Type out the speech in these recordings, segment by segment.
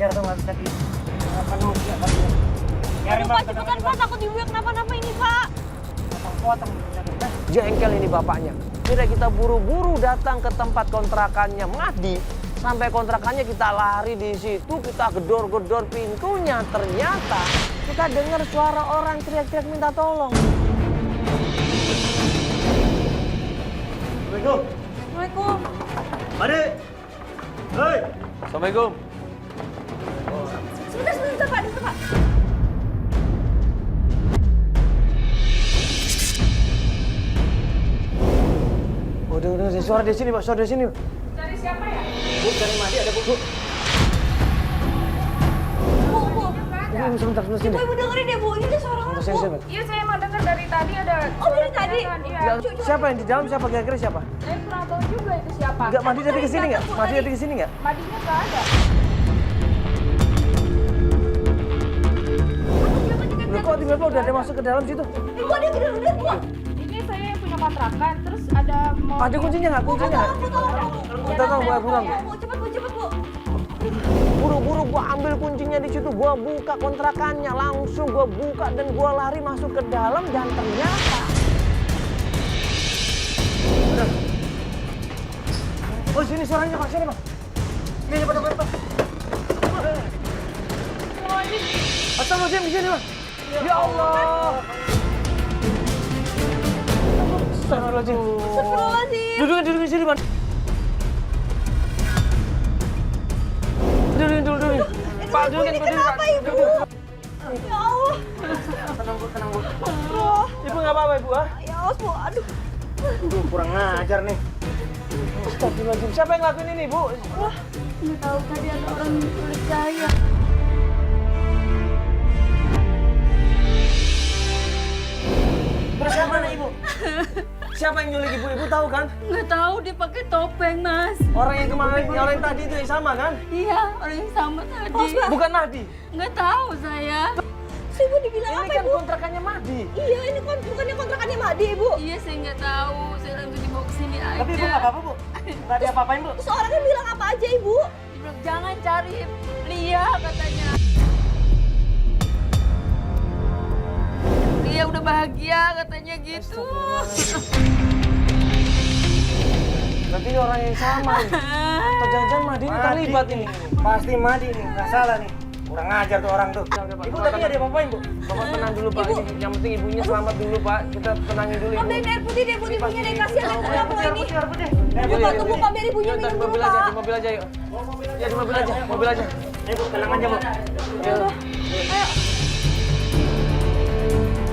ngajar tuh nggak bisa di penuh ya kan. Aduh Pak, cepetan Pak, takut ibu yang kenapa-napa ini Pak. Potong. Jengkel ini bapaknya. Kira kita buru-buru datang ke tempat kontrakannya Mahdi. Sampai kontrakannya kita lari di situ, kita gedor-gedor pintunya. Ternyata kita dengar suara orang teriak-teriak minta tolong. Assalamualaikum. Assalamualaikum. Adik. Hei. Assalamualaikum. Sebentar Pak, Pak. Udah, suara di sini, Pak. Suara di sini. Cari siapa ya? Bu, cari Mahdi ada bu. Bu. Ini sebentar sini. Ibu dengerin deh Bu, ini ada suara orang Sini, Bu. sini. Iya, saya emang dengar dari tadi ada. Oh dari tadi? Iya. Siapa yang di dalam? Siapa kira-kira siapa? Saya kurang tahu juga itu siapa. Enggak, Mahdi tadi ke sini enggak? Mahdi tadi ke sini enggak? Madinya nggak ada. Loh, kok tiba-tiba udah ada masuk ke dalam situ? Ibu ada ke dalam lihat Bu. Ini saya yang punya kontrakan, terus ada mau. Ada kuncinya nggak? Kuncinya nggak? Kita tahu buat pulang. Cepet Bu. Buru-buru gua ambil kuncinya di situ, gua buka kontrakannya, langsung gua buka dan gua lari masuk ke dalam dan ternyata oh sini suaranya Pak, sini Pak. Ini cepat Pak. Astagfirullahaladzim, di sini Pak. Ya Allah. Astagfirullahaladzim. Astagfirullahaladzim. Duduk di sini Pak. Duduk. Pak, duduk. Kenapa Ibu? Ya Allah. Tenang bu. Aduh. Ibu nggak apa-apa Ibu, ah? Ya Allah Bu, aduh. Aduh, kurang ngajar nih. Astagfirullahaladzim. Siapa yang ngelakuin ini, Bu? Wah, nggak tahu tadi ada orang menculik saya. Terus siapa nih Ibu? Siapa yang nyulik Ibu? Ibu tahu kan? Nggak tahu dia pakai topeng, Mas. Orang yang kemarin, orang yang tadi itu yang sama kan? Iya, orang yang sama tadi. Bukan Mahdi. Nggak tahu saya. Si Ibu dibilang Ini apa kan Ibu? kontrakannya Mahdi. Iya, ini bukannya kontrakannya Madi Ibu. Iya, saya nggak tahu. Saya langsung dibawa ke sini aja. Tapi ibu nggak apa-apa bu. Nggak ada apa-apain bu. Terus orangnya bilang apa aja Ibu? Dia bilang, jangan cari Lia, katanya. Lia udah bahagia, katanya gitu. Berarti ini orang yang sama nih. Atau jangan-jangan Mahdi ini terlibat ini. Pasti Mahdi nih, nggak salah nih. Kurang ngajar tuh orang tuh. Udah, Pak. Ibu tadi ada apa-apain bu? Bapak tenang dulu Pak. Ini yang penting ibunya selamat dulu Pak. Kita tenangin dulu Ibu. Ambilin air putih deh Bu, ibunya deh kasihan lihat kenapa lo ini. Air putih. Ibu bantu Bu, ambil ibunya Yuk, minum di dulu mobil aja, Pak. di mobil aja yuk. Ya di mobil aja. Ibu tenang aja bu.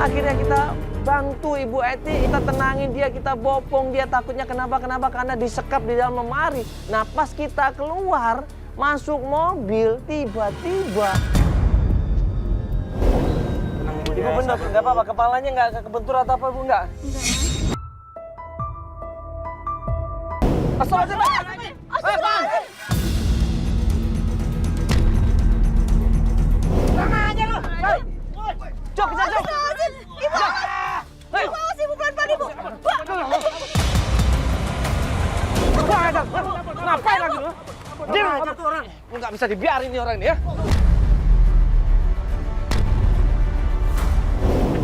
Akhirnya kita bantu Ibu Eti, kita tenangin dia, kita bopong dia, takutnya kenapa karena disekap di dalam lemari. Nah pas kita keluar, masuk mobil, tiba-tiba Ibu bener, nggak apa-apa, kepalanya nggak kebentur atau apa Bu, nggak? Astagfirullahaladzim! Astagfirullahaladzim! Hei! Cok, kita cok! Astagfirullahaladzim. Ibu! Hei! Ibu awas Ibu, pelan-pelan Ibu. Ngapain lagi lu? Dia tuh orang. Lu nggak bisa dibiarin nih orang ini ya.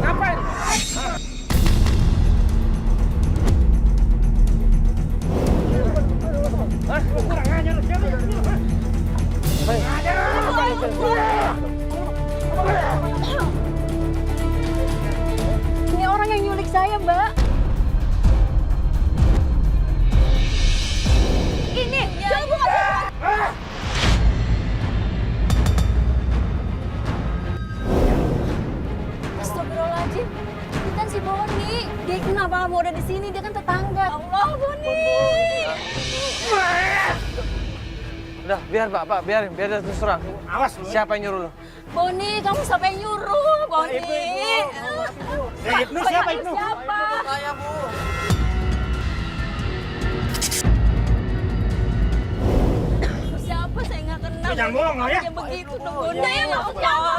Ngapain? Hah? Kurang ajar. Ini orang yang nyulik saya, Mbak. Ini, jangan Bu, nggak. Astagfirullahaladzim. Itu kan si Boni. Dia kenapa mau ada di sini? Dia kan tetangga. Allah Boni. Udah, biar Pak, biarin, biar dia terus terang. Awas lu. Siapa yang nyuruh lu? Boni, kamu sampai nyuruh, Boni. Ibnu siapa Ibnu? Siapa? Saya, Bu. Siapa? Saya nggak kenal. Jangan bohong lo ya. Ya begitu dong, Boni. Saya nggak siapa.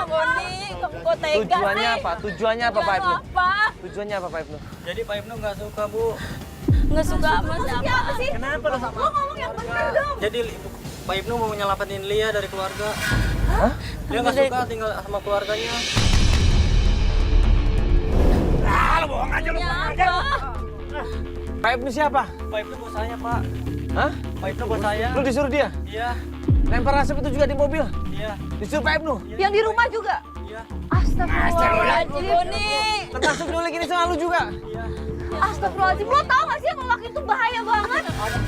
Boni, kamu kok tega Tujuannya sih? apa? Tujuannya apa Pak Ibnu? Apa? Tujuannya apa Pak Ibnu? Jadi Pak Ibnu nggak suka bu. Nggak suka sama siapa? Siapa sih? Kenapa lu? Lo ngomong yang bener dong. Jadi Pak Ibnu mau nyelamatin Lia dari keluarga. Hah? Dia nggak suka tinggal sama keluarganya. Ah, lu bohong aja lu. Ya bohong aja. apa? Pak Ibnu siapa? Pak Ibnu bos saya, Pak. Hah? Pak Ibnu bos saya. Lu disuruh dia? Iya, Lempar asap itu juga di mobil? iya, Disuruh Pak Ibnu? Yang di rumah juga? iya, Astagfirullahaladzim, Boni. Termasuk nyulik ini sama lu juga? iya. Astagfirullahaladzim, lo tau gak sih yang laki itu bahaya banget?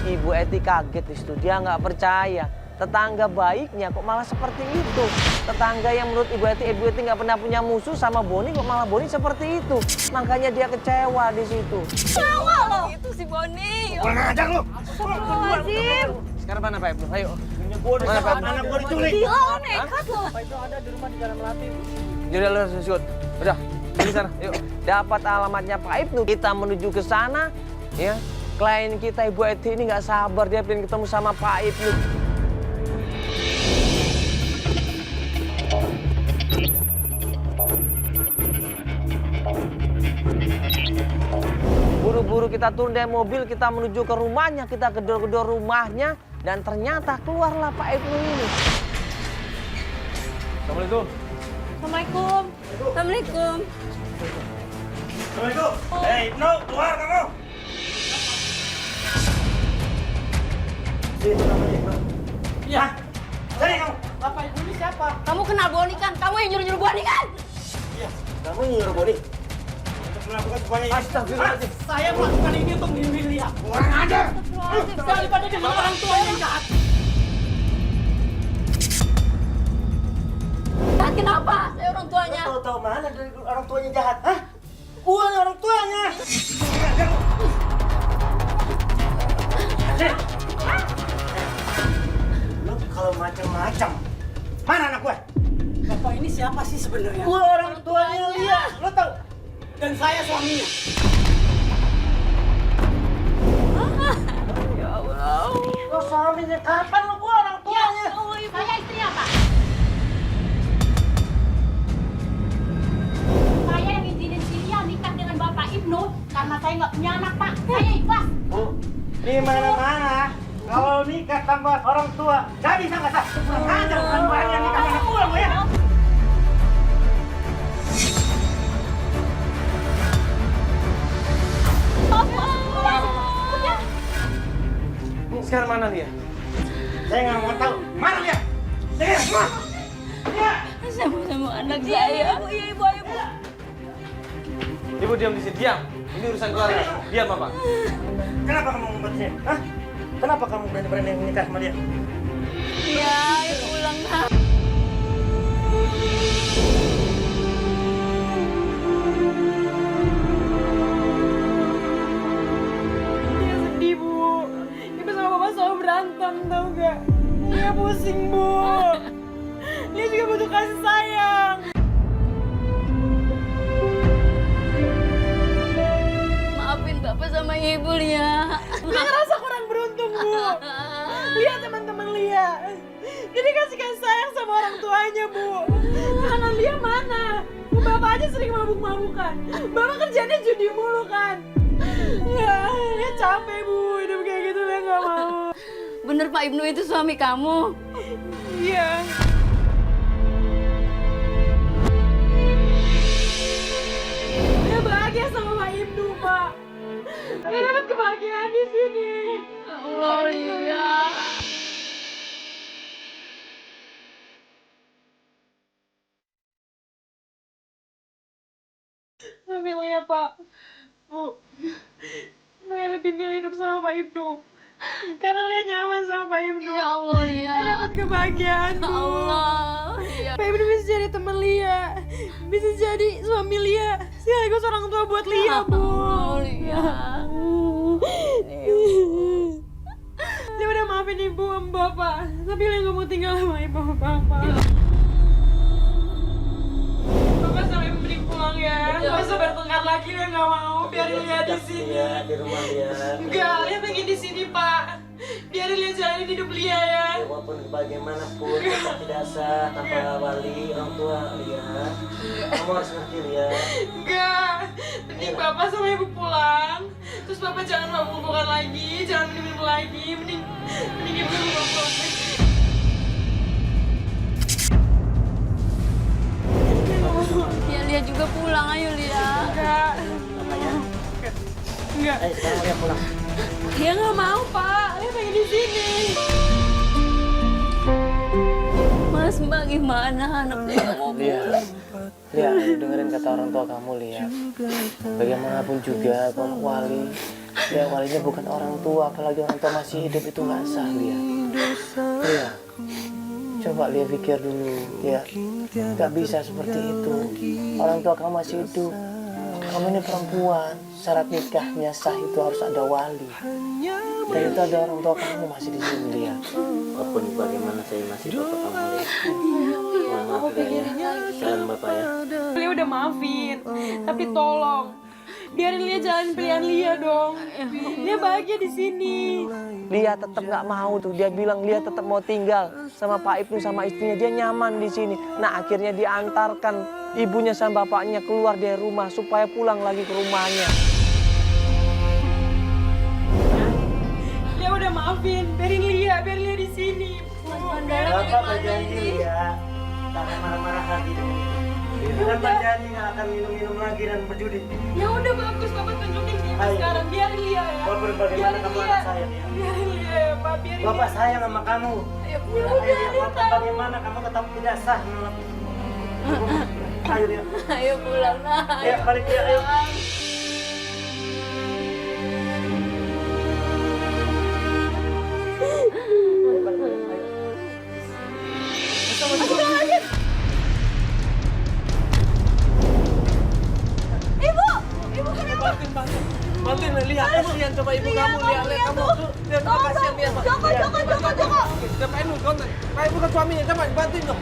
Ibu Eti kaget di situ, dia nggak percaya. Tetangga baiknya kok malah seperti itu. Tetangga yang menurut Ibu Eti nggak pernah punya musuh sama Boni, kok malah Boni seperti itu. Makanya dia kecewa di situ. Kecewa lo. Itu si Boni. Kurang ajar lu. Astagfirullahaladzim. Sekarang mana Pak Ibnu? Ayo. Gua udah Mana, sama Pak? anak gua diculik. Gila lo nekat lo. Pak Ibnu ada di rumah di Jalan Melati. Jadi lu harus shoot. Udah, ini sana. Yuk. Dapat alamatnya Pak Ibnu, kita menuju ke sana. Ya. Klien kita Ibu Eti ini nggak sabar, dia pengen ketemu sama Pak Ibnu. Buru-buru kita turun dari mobil, kita menuju ke rumahnya, kita gedor-gedor rumahnya, dan ternyata keluarlah Pak Ibnu ini. Assalamualaikum. Assalamualaikum. Assalamualaikum. Assalamualaikum. Hei, Ibnu, keluar kamu. Itu namanya Ibnu. Iya. Sini kamu. Bapak Ibu ini siapa? Kamu kenal Boni kan? Kamu yang nyuruh-nyuruh Boni kan? Kamu nyuruh Boni untuk melakukan semuanya ini. Astagfirullahaladzim. Saya melakukan ini untuk melindungi Lia. Kurang ajar. Daripada dengan orang tua yang jahat. Jahat kenapa? Saya orang tuanya. Lu tahu mana dari orang tuanya jahat? Hah? Gua nih orang tuanya. Lu kalau macam-macam, mana anak gue? Bapak ini siapa sih sebenarnya? Gua orang tuanya Lia, lu tahu? Dan saya suaminya. Ya Allah. Lu suaminya kapan lu? Gua orang tuanya. Saya istri apa? Saya yang izinin si Lia nikah dengan Bapak Ibnu karena saya nggak punya anak, Pak. Saya ikhlas. Bu, di mana-mana kalau nikah tambah orang tua, gak bisa nggak sah. Kurang ajar bukan banyak nikah anak gua, Bu ya. Sekarang mana dia? Saya nggak mau tahu. Mana dia? Dia, semua. Dia. Sama anak saya. Ibu, ibu. Ibu diam di sini, diam. Ini urusan keluarga. Diam, Bapak. Kenapa kamu ngumpet di sini? Hah? Kenapa kamu berani-berani menikah sama dia? Ya, ibu pulang nak. Dia sedih, Bu. Ibu sama Bapak selalu berantem, tau gak? Dia pusing, Bu. Dia juga butuh kasih sayang. Maafin Bapak sama Ibu, Lia. Dia ngerasa kurang beruntung, Bu. Lihat teman-teman Lia. Dia dikasih kasih sayang sama orang tuanya, Bu. Sedangkan Lia mana? Bapak aja sering mabuk-mabukan. Bapak kerjanya judi mulu kan. Ya, dia capek, Bu. Hidup kayak gitu dia nggak mau. Bener Pak Ibnu itu suami kamu? Iya. Dia bahagia sama Pak Ibnu, Pak. Dia dapat kebahagiaan di sini. Allah, Lia. Alhamdulillah ya, Pak. Bu, Lia lebih milih hidup sama Pak Ibnu. Karena Lia nyaman sama Pak Ibnu. Ya Allah, Lia. Dia dapat kebahagiaan, Ya Bu. Allah. Lia. Pak Ibnu bisa jadi teman Lia. Bisa jadi suami Lia. Sekaligus orang tua buat Lia, Bu. Allah, Lia. Dia udah maafin ibu sama bapak. Tapi Lia gak mau tinggal sama ibu sama bapak. Bapak sama ibu mending pulang ya. Gak usah bertengkar lagi, Lia gak mau. Biarin Lia di sini. Di rumah dia. Enggak, Lia pengen di sini, Pak. Biarin Lia jalanin hidup Lia ya. Walaupun bagaimanapun tetap tidak sah tanpa wali orang tua Lia. Kamu harus ngerti Lia. Enggak, mending bapak sama ibu pulang. Terus bapak jangan mabuk-mabukan lagi, jangan minum-minum lagi. Mending ibu pulang. pulang, ayo Lia. Enggak. Enggak. Ayo sekarang Lia pulang. Lia nggak mau, Pak. Lia pengen di sini. Mas, Mbak gimana anak saya mau pulang? Lia, dengerin kata orang tua kamu, Lia. Bagaimanapun juga, kalau Wali, ya Walinya bukan orang tua, apalagi orang tua masih hidup itu nggak sah, Lia. Lia, coba Lia pikir dulu, ya. Nggak bisa seperti itu. Orang tua kamu masih hidup. Kamu ini perempuan, syarat nikahnya sah itu harus ada wali. Dan itu ada orang tua kamu masih di sini, Lia. Walaupun bagaimana saya masih bapak kamu Lia. Mohon maaf Lia. Salam bapak ya. Lia udah maafin, tapi tolong biarin Lia jalan pilihan Lia dong. Lia bahagia di sini. Lia tetap nggak mau tuh. Dia bilang Lia tetap mau tinggal sama Pak Ibnu sama istrinya. Dia nyaman di sini. Nah akhirnya diantarkan ibunya sama bapaknya keluar dari rumah supaya pulang lagi ke rumahnya. Lia udah maafin, biarin Lia di sini. Bapak berjanji ya, tak akan marah-marah lagi dong. Kita berjanji nggak akan minum-minum lagi dan berjudi. Ya udah bagus, Bapak tunjukin Lia Ayo. sekarang. Biarin Lia ya. Walaupun bagaimana kamu anak saya ya. Biarin Lia ya, Pak. Biarin Bapak Lia. sayang sama kamu. Ayo pulang, Ayo Lia, walaupun bagaimana kamu tetap tidak sah. Ayo Lia. Ayo pulang, nah. Ya balik Lia, ayo. Bantuin Lia, kasihan coba ibu kamu, Lia kamu. Lia kasihan Lia, Pak. Joko. Pak Ibnu, Pak Ibnu kan suaminya, coba bantuin dong.